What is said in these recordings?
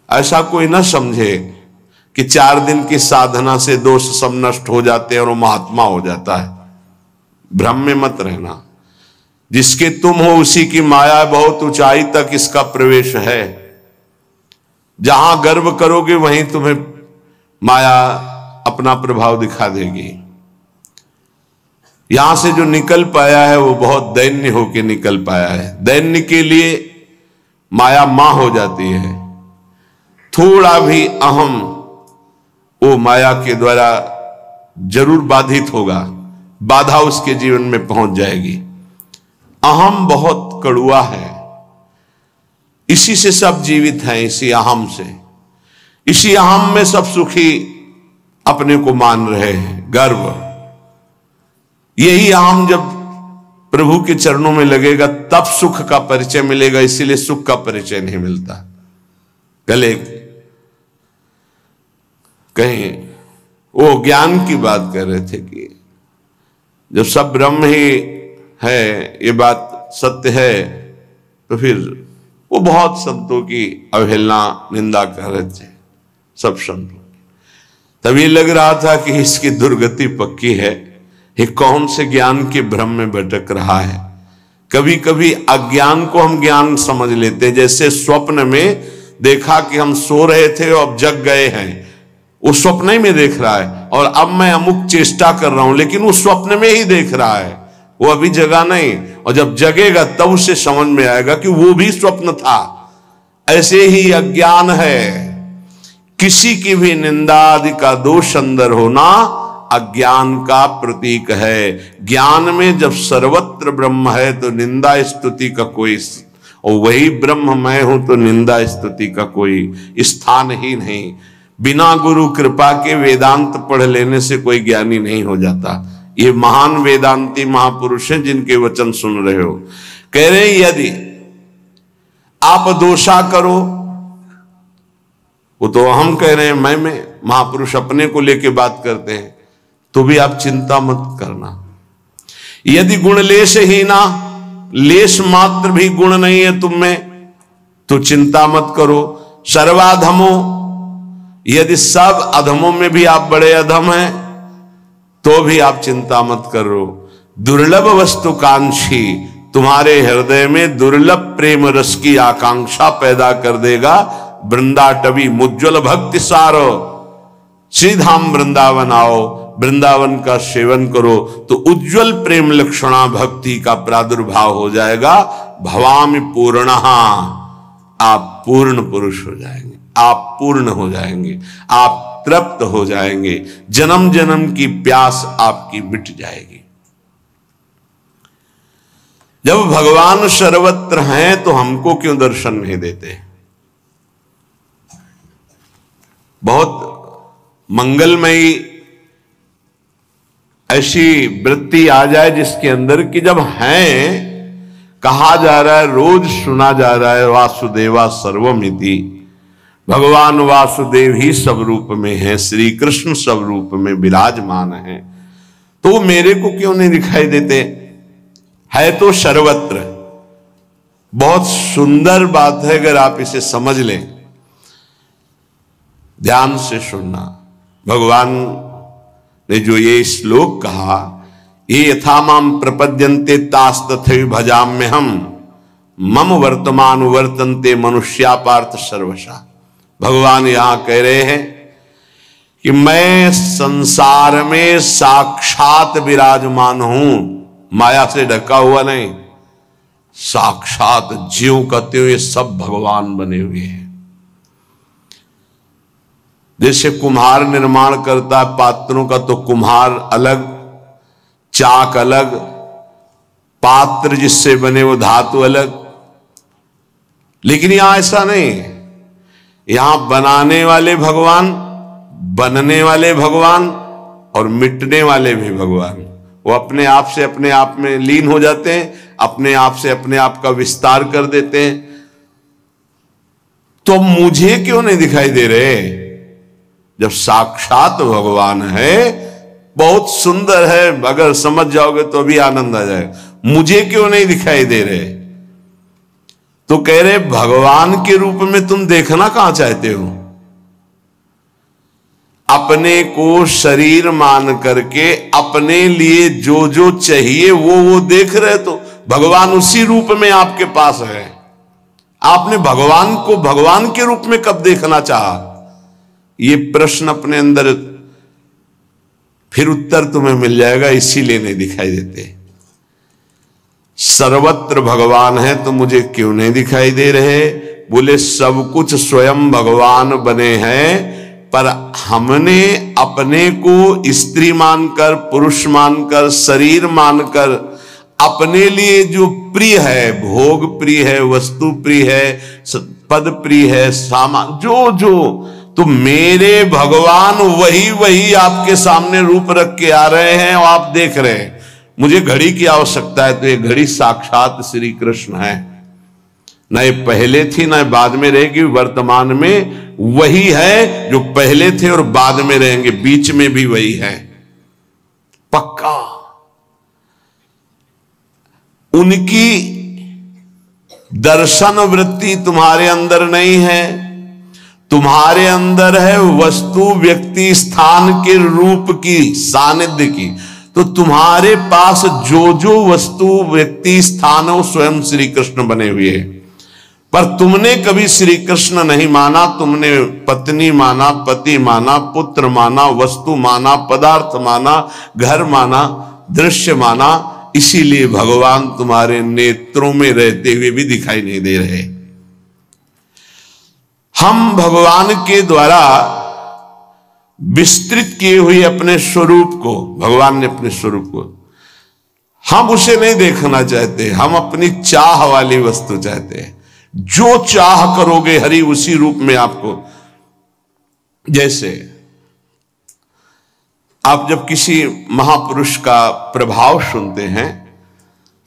ऐसा कोई ना समझे कि 4 दिन की साधना से दोष सब नष्ट हो जाते हैं और वो महात्मा हो जाता है। भ्रम में मत रहना। जिसके तुम हो उसी की माया बहुत ऊंचाई तक इसका प्रवेश है। जहां गर्व करोगे वहीं तुम्हें माया अपना प्रभाव दिखा देगी। यहां से जो निकल पाया है वो बहुत दैन्य होके निकल पाया है। दैन्य के लिए माया मां हो जाती है। थोड़ा भी अहम वो माया के द्वारा जरूर बाधित होगा, बाधा उसके जीवन में पहुंच जाएगी। अहम बहुत कड़ुआ है, इसी से सब जीवित हैं, इसी अहम से। इसी अहम में सब सुखी अपने को मान रहे हैं। गर्व, यही अहम जब प्रभु के चरणों में लगेगा तब सुख का परिचय मिलेगा। इसीलिए सुख का परिचय नहीं मिलता। गले कहीं वो ज्ञान की बात कर रहे थे कि जब सब ब्रह्म ही है, ये बात सत्य है, तो फिर वो बहुत संतों की अवहेलना निंदा कर रहे थे, सब संतों। तब ये लग रहा था कि इसकी दुर्गति पक्की है, ये कौन से ज्ञान के भ्रम में भटक रहा है। कभी कभी अज्ञान को हम ज्ञान समझ लेते हैं। जैसे स्वप्न में देखा कि हम सो रहे थे और अब जग गए हैं, वो स्वप्न ही में देख रहा है, और अब मैं अमुक चेष्टा कर रहा हूं, लेकिन वो स्वप्न में ही देख रहा है, वो अभी जगा नहीं। और जब जगेगा तब उसे समझ में आएगा कि वो भी स्वप्न था। ऐसे ही अज्ञान है। किसी की भी निंदा आदि का दोष अंदर होना अज्ञान का प्रतीक है। ज्ञान में जब सर्वत्र ब्रह्म है तो निंदा स्तुति का कोई, और वही ब्रह्म मैं हूं तो निंदा स्तुति का कोई स्थान ही नहीं। बिना गुरु कृपा के वेदांत पढ़ लेने से कोई ज्ञानी नहीं हो जाता। ये महान वेदांती महापुरुष हैं जिनके वचन सुन रहे हो। कह रहे यदि आप दोषा करो, वो तो हम कह रहे हैं मैं महापुरुष अपने को लेके बात करते हैं, तो भी आप चिंता मत करना। यदि गुण लेश ही ना, लेश मात्र भी गुण नहीं है तुम में, तो चिंता मत करो। सर्वाधमो, यदि सब अधमों में भी आप बड़े अधम हैं तो भी आप चिंता मत करो। दुर्लभ वस्तु कांक्षी, तुम्हारे हृदय में दुर्लभ प्रेम रस की आकांक्षा पैदा कर देगा। वृंदाटवी मुज्ज्वल भक्ति सारो, श्रीधाम वृंदावन आओ, वृंदावन का सेवन करो तो उज्जवल प्रेम लक्षणा भक्ति का प्रादुर्भाव हो जाएगा। भवामि पूर्णः, आप पूर्ण पुरुष हो जाएंगे, आप पूर्ण हो जाएंगे, आप तृप्त हो जाएंगे। जन्म जन्म की प्यास आपकी मिट जाएगी। जब भगवान सर्वत्र हैं तो हमको क्यों दर्शन नहीं देते? बहुत मंगलमयी ऐसी वृत्ति आ जाए जिसके अंदर कि जब हैं, कहा जा रहा है, रोज सुना जा रहा है, वासुदेवा सर्वमिति, भगवान वासुदेव ही सब रूप में है, श्री कृष्ण सब रूप में विराजमान है, तो वो मेरे को क्यों नहीं दिखाई देते? है तो सर्वत्र। बहुत सुंदर बात है, अगर आप इसे समझ लें, ध्यान से सुनना। भगवान ने जो ये श्लोक कहा, ये यथा माम प्रपद्यन्ते तास तथैव भजाम्यहम मम वर्तमान वर्तन्ते मनुष्या पार्थ सर्वशा। भगवान यहां कह रहे हैं कि मैं संसार में साक्षात विराजमान हूं, माया से ढका हुआ नहीं, साक्षात ज्यों का त्यों ये सब भगवान बने हुए हैं। जैसे कुम्हार निर्माण करता है पात्रों का, तो कुम्हार अलग, चाक अलग, पात्र जिससे बने वो धातु अलग। लेकिन यहां ऐसा नहीं, यहां बनाने वाले भगवान, बनने वाले भगवान और मिटने वाले भी भगवान। वो अपने आप से अपने आप में लीन हो जाते हैं, अपने आप से अपने आप का विस्तार कर देते हैं। तो मुझे क्यों नहीं दिखाई दे रहे? जब साक्षात भगवान है, बहुत सुंदर है, अगर समझ जाओगे तो भी आनंद आ जाएगा। मुझे क्यों नहीं दिखाई दे रहे? तो कह रहे भगवान के रूप में तुम देखना कहां चाहते हो? अपने को शरीर मान करके अपने लिए जो जो चाहिए वो देख रहे, तो भगवान उसी रूप में आपके पास है। आपने भगवान को भगवान के रूप में कब देखना चाहा? ये प्रश्न अपने अंदर, फिर उत्तर तुम्हें मिल जाएगा, इसीलिए नहीं दिखाई देते। सर्वत्र भगवान है तो मुझे क्यों नहीं दिखाई दे रहे? बोले सब कुछ स्वयं भगवान बने हैं, पर हमने अपने को स्त्री मानकर, पुरुष मानकर, शरीर मानकर अपने लिए जो प्रिय है, भोग प्रिय है, वस्तु प्रिय है, पद प्रिय है, सामान जो जो, तो मेरे भगवान वही वही आपके सामने रूप रख के आ रहे हैं और आप देख रहे हैं। मुझे घड़ी की आवश्यकता है तो ये घड़ी साक्षात श्री कृष्ण है, न ये पहले थी न बाद में रहेगी, वर्तमान में वही है जो पहले थे और बाद में रहेंगे, बीच में भी वही है पक्का। उनकी दर्शन वृत्ति तुम्हारे अंदर नहीं है, तुम्हारे अंदर है वस्तु व्यक्ति स्थान के रूप की, सानिध्य की। तो तुम्हारे पास जो जो वस्तु व्यक्ति स्थान हो स्वयं श्री कृष्ण बने हुए हैं, पर तुमने कभी श्री कृष्ण नहीं माना। तुमने पत्नी माना, पति माना, पुत्र माना, वस्तु माना, पदार्थ माना, घर माना, दृश्य माना, इसीलिए भगवान तुम्हारे नेत्रों में रहते हुए भी दिखाई नहीं दे रहे। हम भगवान के द्वारा विस्तृत किए हुए अपने स्वरूप को, भगवान ने अपने स्वरूप को, हम उसे नहीं देखना चाहते। हम अपनी चाह वाली वस्तु चाहते हैं। जो चाह करोगे हरि उसी रूप में आपको। जैसे आप जब किसी महापुरुष का प्रभाव सुनते हैं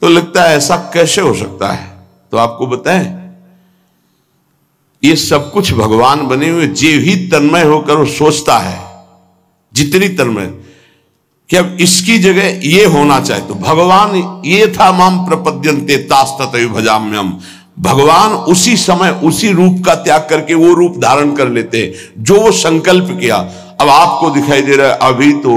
तो लगता है ऐसा कैसे हो सकता है, तो आपको बताएं ये सब कुछ भगवान बने हुए। जे ही तन्मय होकर वो सोचता है, जितनी तन्मय कि अब इसकी जगह ये होना चाहिए, तो भगवान ये था माम प्रपद्यन्ते तास्ततयो भजाम्यहम्। भगवान उसी समय उसी रूप का त्याग करके वो रूप धारण कर लेते हैं जो वो संकल्प किया। अब आपको दिखाई दे रहा है अभी तो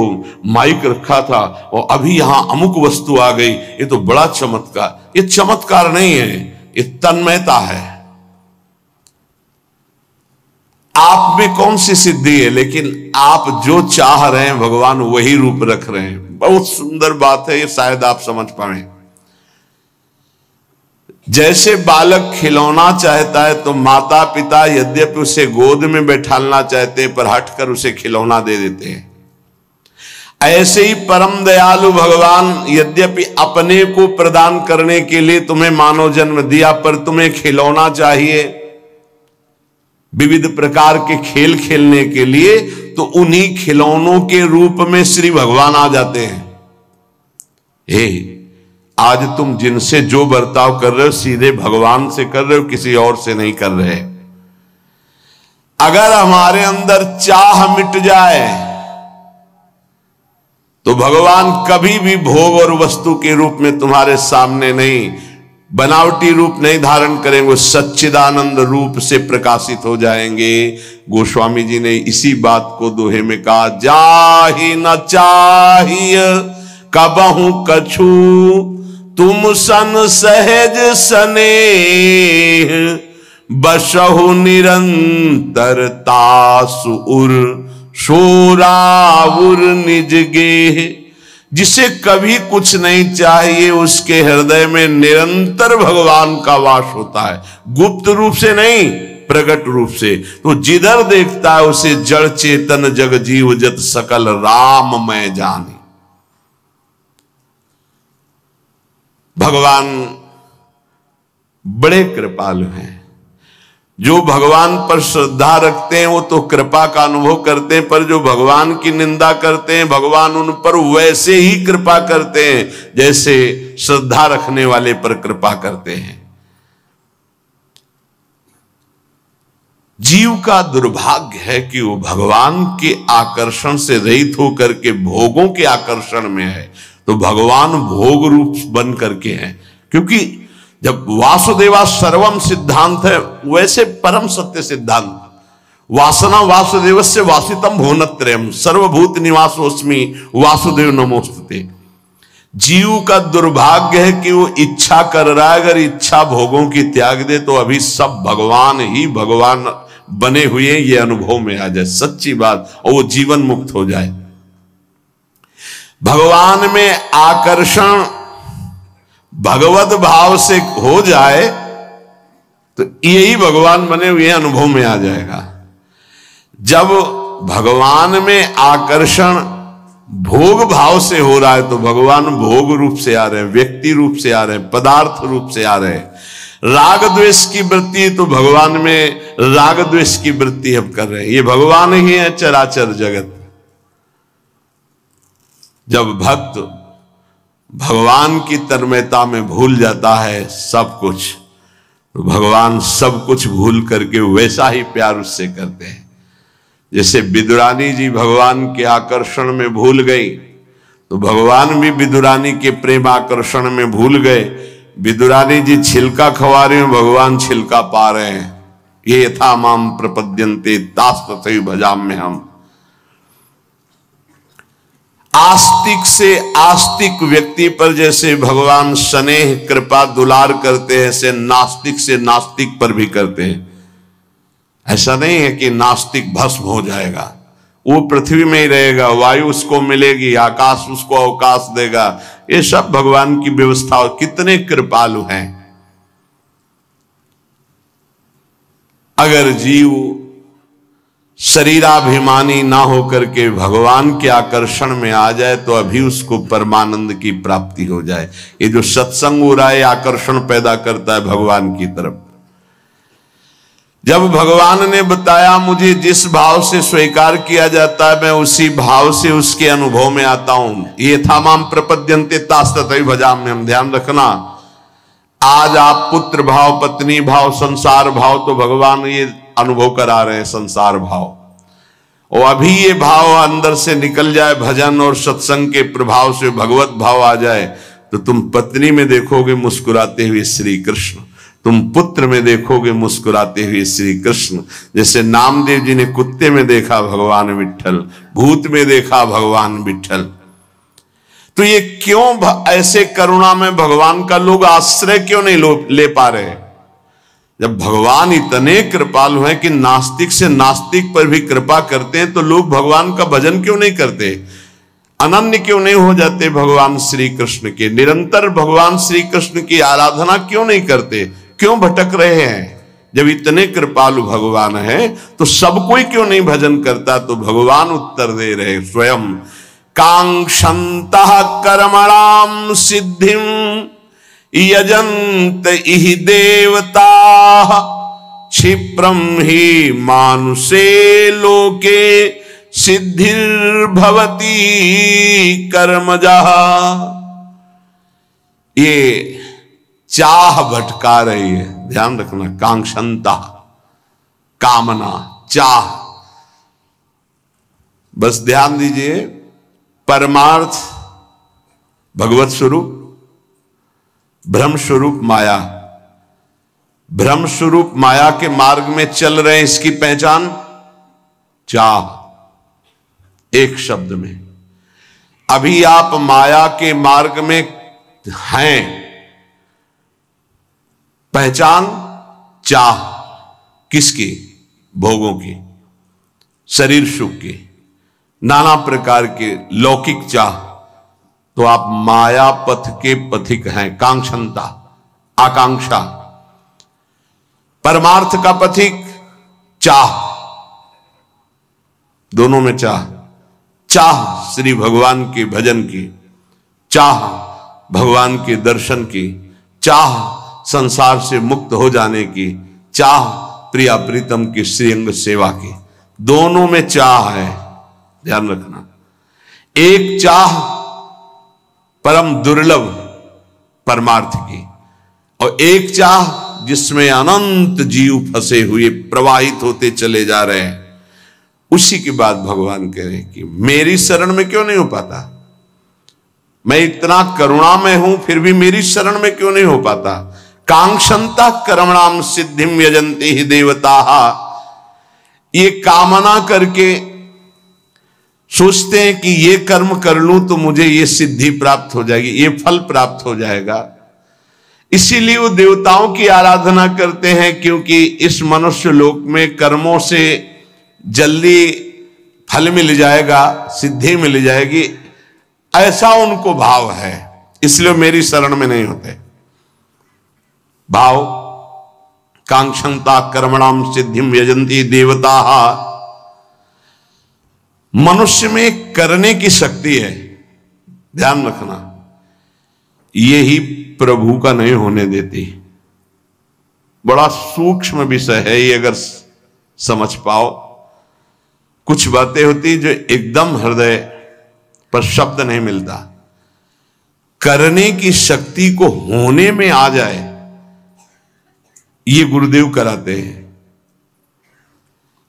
माइक रखा था और अभी यहां अमुक वस्तु आ गई, ये तो बड़ा चमत्कार। ये चमत्कार नहीं है, ये तन्मयता है। आप में कौन सी सिद्धि है, लेकिन आप जो चाह रहे हैं भगवान वही रूप रख रहे हैं। बहुत सुंदर बात है, ये शायद आप समझ पाए। जैसे बालक खिलौना चाहता है तो माता पिता यद्यपि उसे गोद में बैठालना चाहते हैं पर हटकर उसे खिलौना दे देते हैं। ऐसे ही परम दयालु भगवान यद्यपि अपने को प्रदान करने के लिए तुम्हें मानव जन्म दिया, पर तुम्हें खिलौना चाहिए विविध प्रकार के खेल खेलने के लिए, तो उन्हीं खिलौनों के रूप में श्री भगवान आ जाते हैं। आज तुम जिनसे जो बर्ताव कर रहे हो सीधे भगवान से कर रहे हो, किसी और से नहीं कर रहे। अगर हमारे अंदर चाह मिट जाए तो भगवान कभी भी भोग और वस्तु के रूप में तुम्हारे सामने नहीं, बनावटी रूप नहीं धारण करेंगे, सच्चिदानंद रूप से प्रकाशित हो जाएंगे। गोस्वामी जी ने इसी बात को दोहे में कहा, जाहि न चाहिए कबहु कछु तुम सन सहज स्नेह, बसहु निरंतर तासुर शोरावुर निज गेह। जिसे कभी कुछ नहीं चाहिए उसके हृदय में निरंतर भगवान का वास होता है, गुप्त रूप से नहीं प्रकट रूप से। तो जिधर देखता है उसे जड़ चेतन जग जीव जत सकल राम मैं जानी। भगवान बड़े कृपालु हैं। जो भगवान पर श्रद्धा रखते हैं वो तो कृपा का अनुभव करते हैं, पर जो भगवान की निंदा करते हैं भगवान उन पर वैसे ही कृपा करते हैं जैसे श्रद्धा रखने वाले पर कृपा करते हैं। जीव का दुर्भाग्य है कि वो भगवान के आकर्षण से रहित होकर के भोगों के आकर्षण में है। तो भगवान भोग रूप बन करके हैं, क्योंकि जब वासुदेवा सर्वम सिद्धांत है, वैसे परम सत्य सिद्धांत वासना वासुदेवस्य वासितम भुवनत्रयम् सर्वभूत निवासोस्मि वासुदेव नमोस्तुते। जीव का दुर्भाग्य है कि वो इच्छा कर रहा है, अगर इच्छा भोगों की त्याग दे तो अभी सब भगवान ही भगवान बने हुए ये अनुभव में आ जाए, सच्ची बात, और वो जीवन मुक्त हो जाए। भगवान में आकर्षण भगवत भाव से हो जाए तो यही भगवान बने हुए अनुभव में आ जाएगा। जब भगवान में आकर्षण भोग भाव से हो रहा है तो भगवान भोग रूप से आ रहे हैं, व्यक्ति रूप से आ रहे हैं, पदार्थ रूप से आ रहे हैं। राग द्वेष की वृत्ति तो भगवान में राग द्वेष की वृत्ति हम कर रहे हैं, ये भगवान ही है चराचर जगत। जब भक्त भगवान की तन्मयता में भूल जाता है सब कुछ, तो भगवान सब कुछ भूल करके वैसा ही प्यार उससे करते हैं। जैसे विदुरानी जी भगवान के आकर्षण में भूल गई, तो भगवान भी विदुरानी के प्रेम आकर्षण में भूल गए। विदुरानी जी छिलका खवा रहे हैं, भगवान छिलका पा रहे हैं। ये यथा माम प्रपद्यन्ते तास तथैव भजाम्य हम। आस्तिक से आस्तिक व्यक्ति पर जैसे भगवान स्नेह कृपा दुलार करते हैं, ऐसे नास्तिक से नास्तिक पर भी करते हैं। ऐसा नहीं है कि नास्तिक भस्म हो जाएगा, वो पृथ्वी में ही रहेगा, वायु उसको मिलेगी, आकाश उसको अवकाश देगा। ये सब भगवान की व्यवस्था, कितने कृपालु हैं। अगर जीव शरीराभिमानी ना होकर के भगवान के आकर्षण में आ जाए तो अभी उसको परमानंद की प्राप्ति हो जाए। ये जो सत्संग हो रहा है आकर्षण पैदा करता है भगवान की तरफ। जब भगवान ने बताया मुझे जिस भाव से स्वीकार किया जाता है मैं उसी भाव से उसके अनुभव में आता हूं, ये था माम प्रपद्यन्ते तास तथैव भजाम्यहम्। ध्यान रखना, आज आप पुत्र भाव, पत्नी भाव, संसार भाव, तो भगवान ये अनुभव करा रहे हैं संसार भाव। और अभी ये भाव अंदर से निकल जाए, भजन और सत्संग के प्रभाव से भगवत भाव आ जाए, तो तुम पत्नी में देखोगे मुस्कुराते हुए श्री कृष्ण, तुम पुत्र में देखोगे मुस्कुराते हुए श्री कृष्ण। जैसे नामदेव जी ने कुत्ते में देखा भगवान विट्ठल, भूत में देखा भगवान विट्ठल। तो ये क्यों ऐसे करुणा में भगवान का लोग आश्रय क्यों नहीं ले पा रहे? जब भगवान इतने कृपालु हैं कि नास्तिक से नास्तिक पर भी कृपा करते हैं, तो लोग भगवान का भजन क्यों नहीं करते? अनन्य क्यों नहीं हो जाते भगवान श्री कृष्ण के? निरंतर भगवान श्री कृष्ण की आराधना क्यों नहीं करते? क्यों भटक रहे हैं? जब इतने कृपालु भगवान है तो सब कोई क्यों नहीं भजन करता? तो भगवान उत्तर दे रहे स्वयं, कांक्षन्तः कर्मणां सिद्धिं यजन्त इहि देवताः क्षिप्रं हि मानुषे लोके सिद्धिर्भवति कर्मजः। ये चाह भटका रही है, ध्यान रखना। कांक्षन्ता, कामना, चाह। बस ध्यान दीजिए, परमार्थ भगवत स्वरूप, ब्रह्म स्वरूप माया। ब्रह्म स्वरूप माया के मार्ग में चल रहे हैं, इसकी पहचान चाह। एक शब्द में, अभी आप माया के मार्ग में हैं, पहचान चाह। किसकी? भोगों की, शरीर सुख की, नाना प्रकार के लौकिक चाह। तो आप माया पथ के पथिक हैं, कांक्षंता, आकांक्षा। परमार्थ का पथिक चाह, दोनों में चाह। चाह श्री भगवान के भजन की, चाह भगवान के दर्शन की, चाह संसार से मुक्त हो जाने की, चाह प्रिया प्रीतम की श्रीअंग सेवा की। दोनों में चाह है, ध्यान रखना। एक चाह परम दुर्लभ परमार्थ की, और एक चाह जिसमें अनंत जीव फंसे हुए प्रवाहित होते चले जा रहे हैं। उसी की बात भगवान कह रहे हैं कि मेरी शरण में क्यों नहीं हो पाता? मैं इतना करुणा में हूं फिर भी मेरी शरण में क्यों नहीं हो पाता? कांक्षंता कर्मणाम सिद्धिम यजन्ति ही देवता। ये कामना करके सोचते हैं कि ये कर्म कर लूं तो मुझे ये सिद्धि प्राप्त हो जाएगी, ये फल प्राप्त हो जाएगा। इसीलिए वो देवताओं की आराधना करते हैं, क्योंकि इस मनुष्य लोक में कर्मों से जल्दी फल मिल जाएगा, सिद्धि मिल जाएगी, ऐसा उनको भाव है। इसलिए मेरी शरण में नहीं होते। भाव कांक्षंता कर्मणाम सिद्धिम यजन्ति देवता। मनुष्य में करने की शक्ति है, ध्यान रखना, ये ही प्रभु का नहीं होने देती। बड़ा सूक्ष्म विषय है ये, अगर समझ पाओ। कुछ बातें होती जो एकदम हृदय पर शब्द नहीं मिलता। करने की शक्ति को होने में आ जाए, ये गुरुदेव कराते हैं।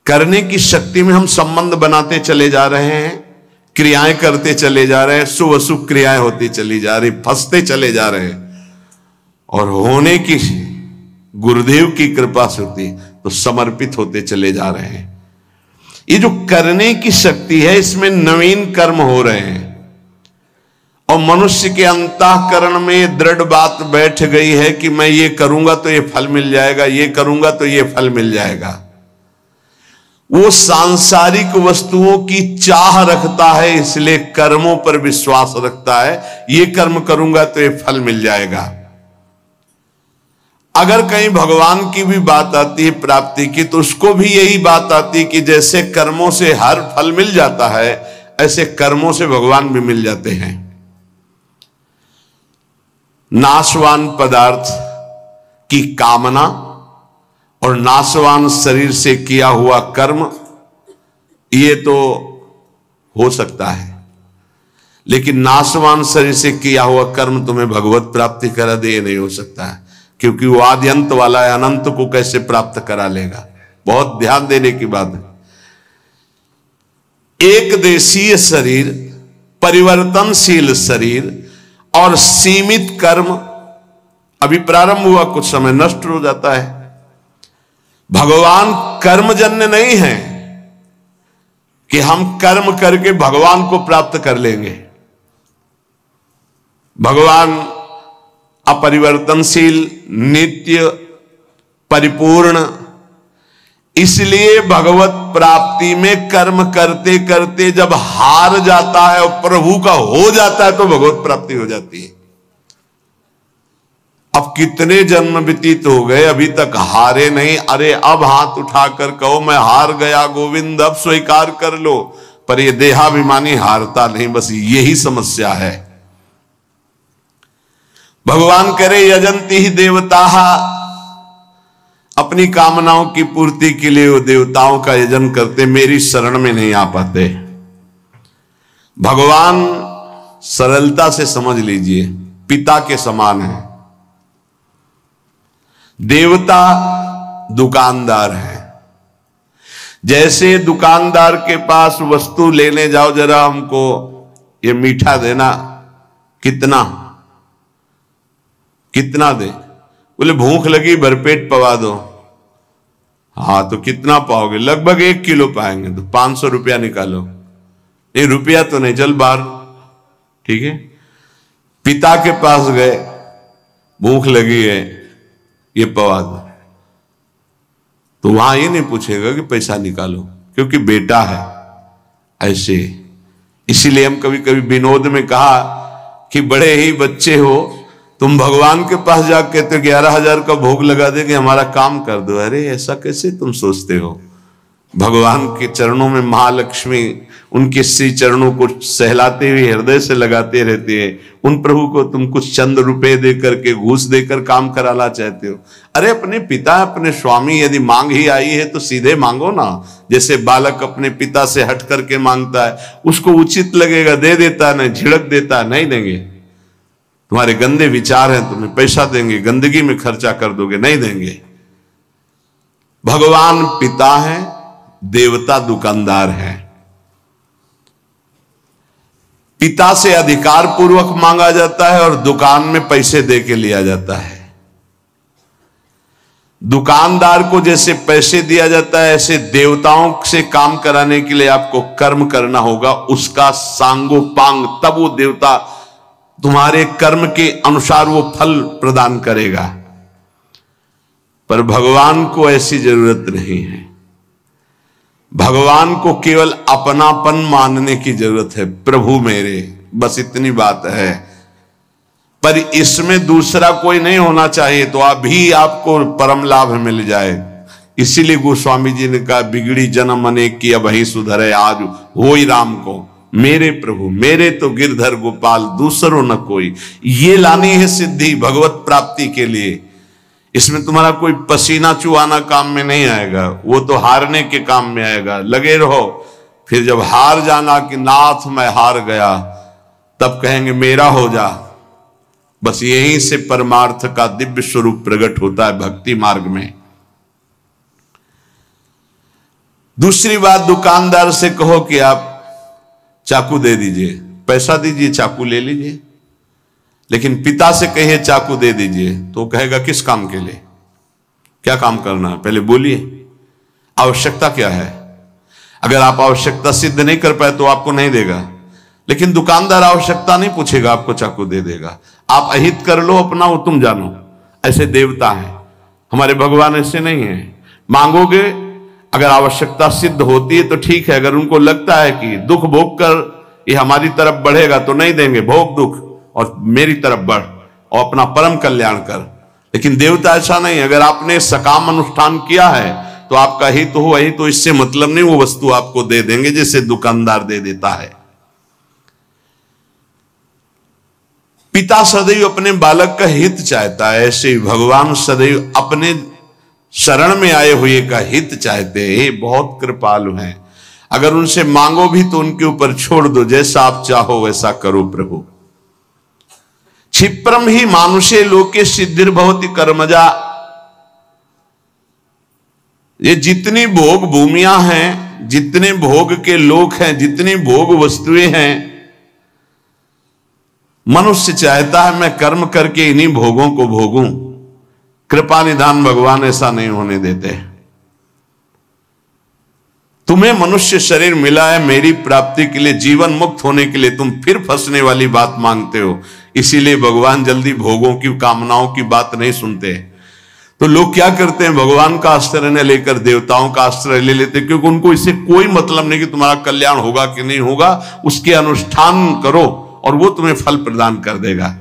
करने की शक्ति में हम संबंध बनाते चले जा रहे हैं, क्रियाएं करते चले जा रहे हैं, शुभ अशुभ क्रियाएं होती चली जा रही, फंसते चले जा रहे हैं। और होने की गुरुदेव की कृपा से होती तो समर्पित होते चले जा रहे हैं। ये जो करने की शक्ति है, इसमें नवीन कर्म हो रहे हैं। और मनुष्य के अंतःकरण में दृढ़ बात बैठ गई है कि मैं ये करूंगा तो ये फल मिल जाएगा, ये करूंगा तो ये फल मिल जाएगा। वो सांसारिक वस्तुओं की चाह रखता है, इसलिए कर्मों पर विश्वास रखता है, ये कर्म करूंगा तो ये फल मिल जाएगा। अगर कहीं भगवान की भी बात आती है प्राप्ति की, तो उसको भी यही बात आती है कि जैसे कर्मों से हर फल मिल जाता है, ऐसे कर्मों से भगवान भी मिल जाते हैं। नाशवान पदार्थ की कामना और नाशवान शरीर से किया हुआ कर्म, ये तो हो सकता है, लेकिन नाशवान शरीर से किया हुआ कर्म तुम्हें भगवत प्राप्ति करा दे, ये नहीं हो सकता है, क्योंकि वो आदि अंत वाला है। अनंत को कैसे प्राप्त करा लेगा? बहुत ध्यान देने की बात है। एक देशीय शरीर, परिवर्तनशील शरीर और सीमित कर्म अभी प्रारंभ हुआ, कुछ समय नष्ट हो जाता है। भगवान कर्मजन्य नहीं है कि हम कर्म करके भगवान को प्राप्त कर लेंगे। भगवान अपरिवर्तनशील, नित्य, परिपूर्ण, इसलिए भगवत प्राप्ति में कर्म करते करते जब हार जाता है और प्रभु का हो जाता है तो भगवत प्राप्ति हो जाती है। अब कितने जन्म व्यतीत हो गए, अभी तक हारे नहीं। अरे अब हाथ उठाकर कहो मैं हार गया गोविंद, अब स्वीकार कर लो। पर ये देहाभिमानी हारता नहीं, बस यही समस्या है। भगवान करे यजंती ही देवता, अपनी कामनाओं की पूर्ति के लिए वो देवताओं का यजन करते, मेरी शरण में नहीं आ पाते। भगवान सरलता से समझ लीजिए पिता के समान है, देवता दुकानदार है। जैसे दुकानदार के पास वस्तु लेने जाओ, जरा हमको ये मीठा देना, कितना कितना दे? बोले भूख लगी भरपेट पवा दो। हाँ तो कितना पाओगे? लगभग 1 किलो पाएंगे। तो 500 रुपया निकालो। नहीं रुपया तो नहीं, चल बाहर। ठीक है, पिता के पास गए, भूख लगी है, ये पवा दो। तो वहां ये नहीं पूछेगा कि पैसा निकालो, क्योंकि बेटा है। ऐसे इसीलिए हम कभी कभी विनोद में कहा कि बड़े ही बच्चे हो तुम, भगवान के पास जाकर कहते हो 11,000 का भोग लगा देंगे, हमारा काम कर दो। अरे ऐसा कैसे तुम सोचते हो? भगवान के चरणों में महालक्ष्मी उनके श्री चरणों को सहलाते हुए हृदय से लगाते रहते हैं। उन प्रभु को तुम कुछ चंद रुपए दे करके, घूस देकर काम कराना चाहते हो? अरे अपने पिता, अपने स्वामी, यदि मांग ही आई है तो सीधे मांगो ना। जैसे बालक अपने पिता से हट करके मांगता है, उसको उचित लगेगा दे देता है, नहीं झिड़क देता है, नहीं देंगे। तुम्हारे गंदे विचार हैं, तुम्हें पैसा देंगे, गंदगी में खर्चा कर दोगे, नहीं देंगे। भगवान पिता है, देवता दुकानदार है। पिता से अधिकार पूर्वक मांगा जाता है और दुकान में पैसे दे के लिया जाता है। दुकानदार को जैसे पैसे दिया जाता है, ऐसे देवताओं से काम कराने के लिए आपको कर्म करना होगा, उसका सांगोपांग, तब वो देवता तुम्हारे कर्म के अनुसार वो फल प्रदान करेगा। पर भगवान को ऐसी जरूरत नहीं है। भगवान को केवल अपनापन मानने की जरूरत है, प्रभु मेरे, बस इतनी बात है। पर इसमें दूसरा कोई नहीं होना चाहिए, तो अभी आपको परम लाभ मिल जाए। इसीलिए गोस्वामी जी ने कहा, बिगड़ी जन्म अनेक की अब ही सुधरे, आज होई राम को मेरे प्रभु, मेरे तो गिरधर गोपाल दूसरों न कोई। ये लानी है सिद्धि भगवत प्राप्ति के लिए। इसमें तुम्हारा कोई पसीना चुहाना काम में नहीं आएगा, वो तो हारने के काम में आएगा। लगे रहो, फिर जब हार जाना कि नाथ मैं हार गया, तब कहेंगे मेरा हो जा। बस यहीं से परमार्थ का दिव्य स्वरूप प्रकट होता है भक्ति मार्ग में। दूसरी बात, दुकानदार से कहो कि आप चाकू दे दीजिए, पैसा दीजिए, चाकू ले लीजिए। लेकिन पिता से कहिए चाकू दे दीजिए, तो कहेगा किस काम के लिए, क्या काम करना है, पहले बोलिए, आवश्यकता क्या है। अगर आप आवश्यकता सिद्ध नहीं कर पाए तो आपको नहीं देगा। लेकिन दुकानदार आवश्यकता नहीं पूछेगा, आपको चाकू दे देगा। आप अहित कर लो अपना, वो तुम जानो। ऐसे देवता हैं हमारे, भगवान ऐसे नहीं है। मांगोगे, अगर आवश्यकता सिद्ध होती है तो ठीक है। अगर उनको लगता है कि दुख भोग कर ये हमारी तरफ बढ़ेगा तो नहीं देंगे, भोग दुख और मेरी तरफ बढ़ और अपना परम कल्याण कर। लेकिन देवता ऐसा नहीं। अगर आपने सकाम अनुष्ठान किया है तो आपका हित हो, वही तो इससे मतलब नहीं, वो वस्तु आपको दे देंगे जैसे दुकानदार दे देता है। पिता सदैव अपने बालक का हित चाहता है, ऐसे ही भगवान सदैव अपने शरण में आए हुए का हित चाहते हैं। ये बहुत कृपालु हैं। अगर उनसे मांगो भी तो उनके ऊपर छोड़ दो, जैसा आप चाहो वैसा करो प्रभु। क्षिप्रम ही मानुषे लोके सिद्धिर्भवति कर्मजा। ये जितनी भोग भूमियां हैं, जितने भोग के लोक हैं, जितनी भोग वस्तुएं हैं, मनुष्य चाहता है मैं कर्म करके इन्हीं भोगों को भोगूं। कृपा निधान भगवान ऐसा नहीं होने देते। तुम्हें मनुष्य शरीर मिला है मेरी प्राप्ति के लिए, जीवन मुक्त होने के लिए, तुम फिर फंसने वाली बात मांगते हो। इसीलिए भगवान जल्दी भोगों की, कामनाओं की बात नहीं सुनते। तो लोग क्या करते हैं, भगवान का आश्रय न लेकर देवताओं का आश्रय ले लेते, क्योंकि उनको इससे कोई मतलब नहीं कि तुम्हारा कल्याण होगा कि नहीं होगा। उसके अनुष्ठान करो और वो तुम्हें फल प्रदान कर देगा।